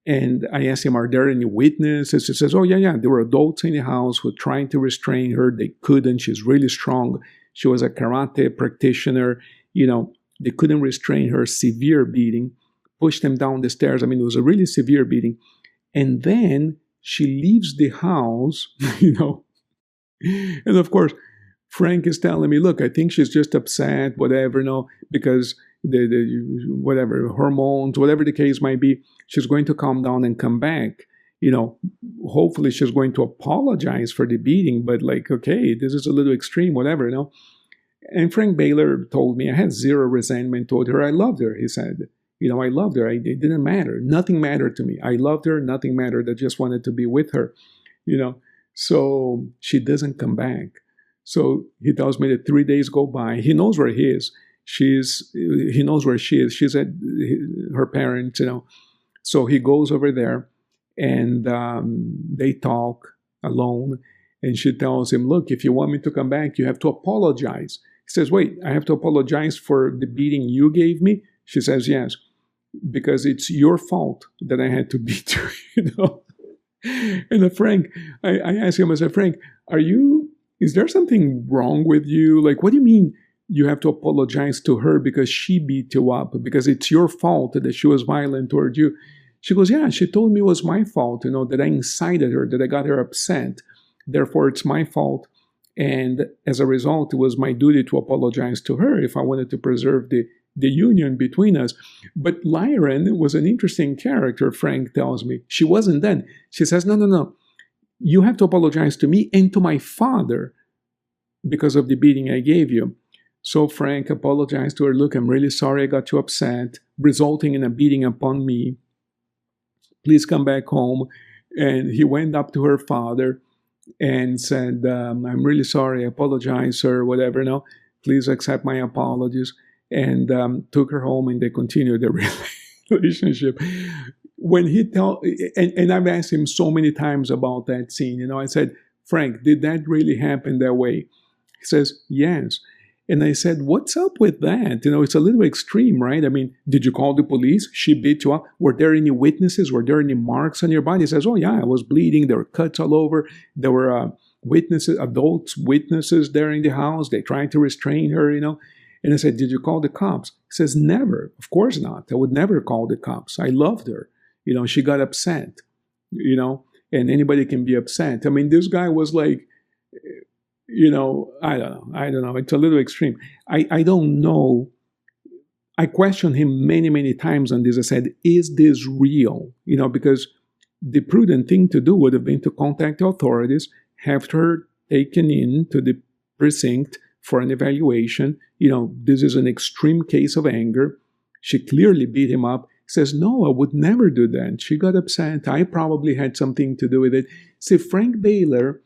And I asked him, are there any witnesses? He says, oh, yeah. There were adults in the house who were trying to restrain her. They couldn't. She's really strong. She was a karate practitioner. They couldn't restrain her. Severe beating. Pushed them down the stairs. I mean, it was a really severe beating. And then she leaves the house, And of course, Frank is telling me, look, I think she's just upset, whatever, because whatever, hormones, whatever the case might be, she's going to calm down and come back. Hopefully she's going to apologize for the beating, but okay, this is a little extreme, whatever, And Frank Baler told me I had zero resentment toward her. I loved her, he said. I loved her. It didn't matter. Nothing mattered to me. I loved her. Nothing mattered. I just wanted to be with her, So she doesn't come back. So he tells me that 3 days go by. He knows where he is. He knows where she is. She's at her parents, So he goes over there and they talk alone. And she tells him, look, if you want me to come back, you have to apologize. He says, wait, I have to apologize for the beating you gave me? She says, yes, because it's your fault that I had to beat you, And Frank, I asked him, I said, Frank, is there something wrong with you? What do you mean you have to apologize to her because she beat you up? Because it's your fault that she was violent toward you. She goes, yeah, she told me it was my fault, that I incited her, that I got her upset. Therefore, it's my fault. And as a result, it was my duty to apologize to her if I wanted to preserve the union between us. But Lyran was an interesting character, Frank tells me. She wasn't then. She says, no. You have to apologize to me and to my father because of the beating I gave you. So Frank apologized to her. Look, I'm really sorry I got you upset, resulting in a beating upon me. Please come back home. And he went up to her father and said, I'm really sorry, I apologize, sir, whatever. No, please accept my apologies. And took her home and they continued their relationship. When and I've asked him so many times about that scene, I said, Frank, did that really happen that way? He says, yes. And I said, what's up with that? It's a little extreme, right? I mean, did you call the police? She beat you up. Were there any witnesses? Were there any marks on your body? He says, oh, yeah, I was bleeding. There were cuts all over. There were adult witnesses there in the house. They tried to restrain her, And I said, did you call the cops? He says, never. Of course not. I would never call the cops. I loved her. She got upset, and anybody can be upset. I mean, this guy was like, I don't know. It's a little extreme. I don't know. I questioned him many, many times on this. I said, is this real? Because the prudent thing to do would have been to contact the authorities, have her taken in to the precinct for an evaluation. This is an extreme case of anger. She clearly beat him up. He says, no, I would never do that. She got upset. I probably had something to do with it. See, Frank Baler,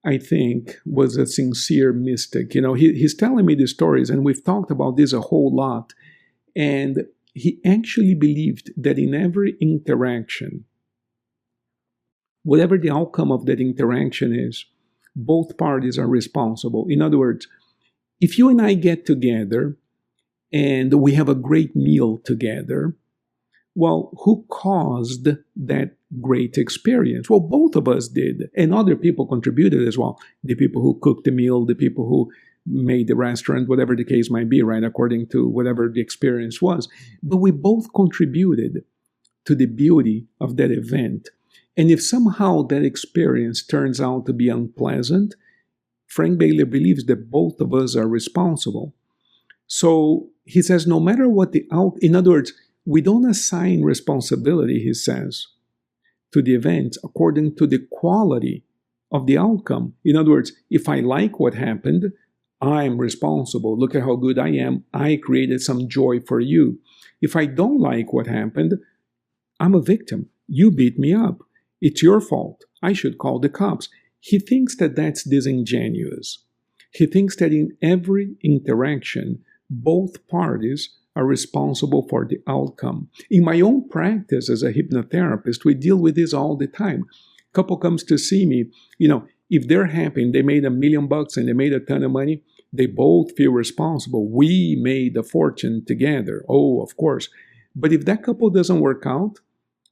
I think, was a sincere mystic. He's telling me the stories, and we've talked about this a whole lot. And he actually believed that in every interaction, whatever the outcome of that interaction is, both parties are responsible. In other words, if you and I get together and we have a great meal together, well, who caused that great experience? Well, both of us did, and other people contributed as well. The people who cooked the meal, the people who made the restaurant, whatever the case might be, right, according to whatever the experience was. But we both contributed to the beauty of that event. And if somehow that experience turns out to be unpleasant, Frank Baler believes that both of us are responsible. So he says, no matter what in other words, we don't assign responsibility, he says, to the events according to the quality of the outcome. In other words, if I like what happened, I'm responsible. Look at how good I am. I created some joy for you. If I don't like what happened, I'm a victim. You beat me up. It's your fault. I should call the cops. He thinks that that's disingenuous. He thinks that in every interaction, both parties are responsible for the outcome. In my own practice as a hypnotherapist, we deal with this all the time. Couple comes to see me, if they're happy and they made $1 million and they made a ton of money, they both feel responsible. We made a fortune together. Oh, of course. But if that couple doesn't work out,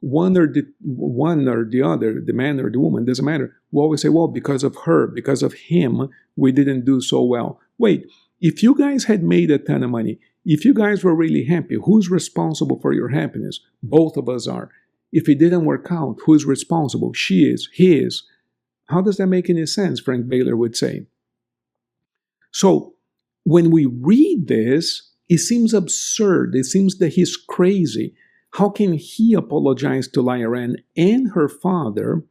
one or the other, the man or the woman, doesn't matter. We always say, well, because of her, because of him, we didn't do so well. Wait, if you guys had made a ton of money, if you guys were really happy, who's responsible for your happiness? Both of us are. If it didn't work out, who's responsible? She is, he is. How does that make any sense? Frank Baler would say. So when we read this, it seems absurd. It seems that he's crazy. How can he apologize to Lyra and her father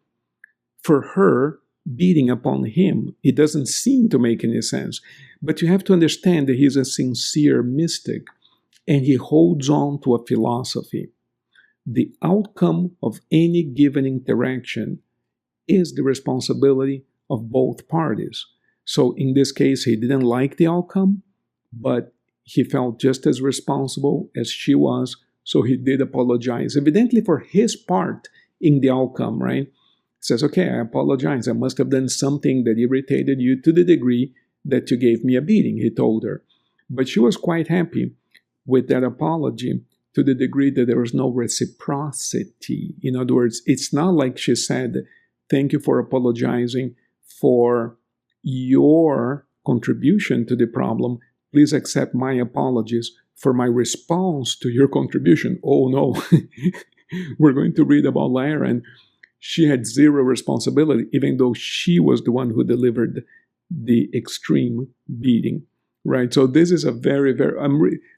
for her beating upon him? It doesn't seem to make any sense. But you have to understand that he's a sincere mystic, and he holds on to a philosophy. The outcome of any given interaction is the responsibility of both parties. So in this case, he didn't like the outcome, but he felt just as responsible as she was, so he did apologize, evidently for his part in the outcome, right? He says, okay, I apologize. I must have done something that irritated you to the degree that you gave me a beating, he told her. But she was quite happy with that apology to the degree that there was no reciprocity. In other words, it's not like she said, thank you for apologizing for your contribution to the problem. Please accept my apologies for my response to your contribution. Oh no, we're going to read about Lyra, and she had zero responsibility, even though she was the one who delivered the extreme beating, right? So this is a very, very,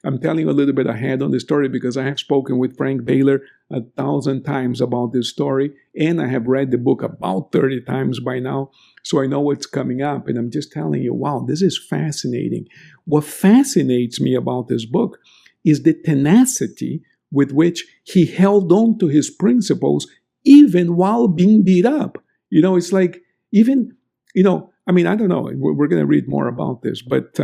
I'm telling you a little bit ahead on the story because I have spoken with Frank Baler 1,000 times about this story, and I have read the book about 30 times by now, so I know what's coming up, and I'm just telling you, wow, this is fascinating. What fascinates me about this book is the tenacity with which he held on to his principles even while being beat up. It's like, even, I don't know, we're going to read more about this, but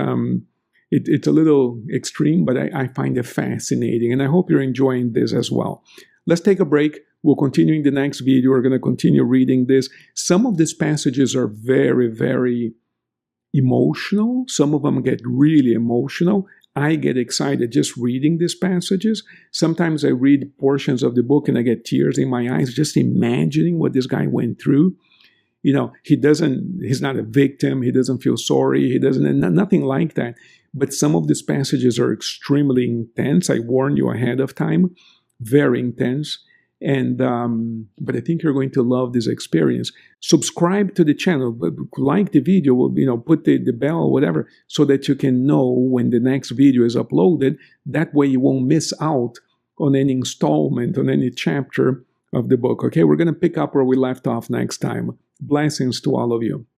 it's a little extreme, but I find it fascinating, and I hope you're enjoying this as well. Let's take a break. We'll continue in the next video. We're going to continue reading this. Some of these passages are very, very emotional. Some of them get really emotional. I get excited just reading these passages. Sometimes I read portions of the book and I get tears in my eyes just imagining what this guy went through. He's not a victim. He doesn't feel sorry. Nothing like that. But some of these passages are extremely intense. I warn you ahead of time. Very intense. But I think you're going to love this experience. Subscribe to the channel, like the video, put the bell, whatever, so that you can know when the next video is uploaded. That way you won't miss out on any installment, on any chapter of the book. Okay, we're going to pick up where we left off next time. Blessings to all of you.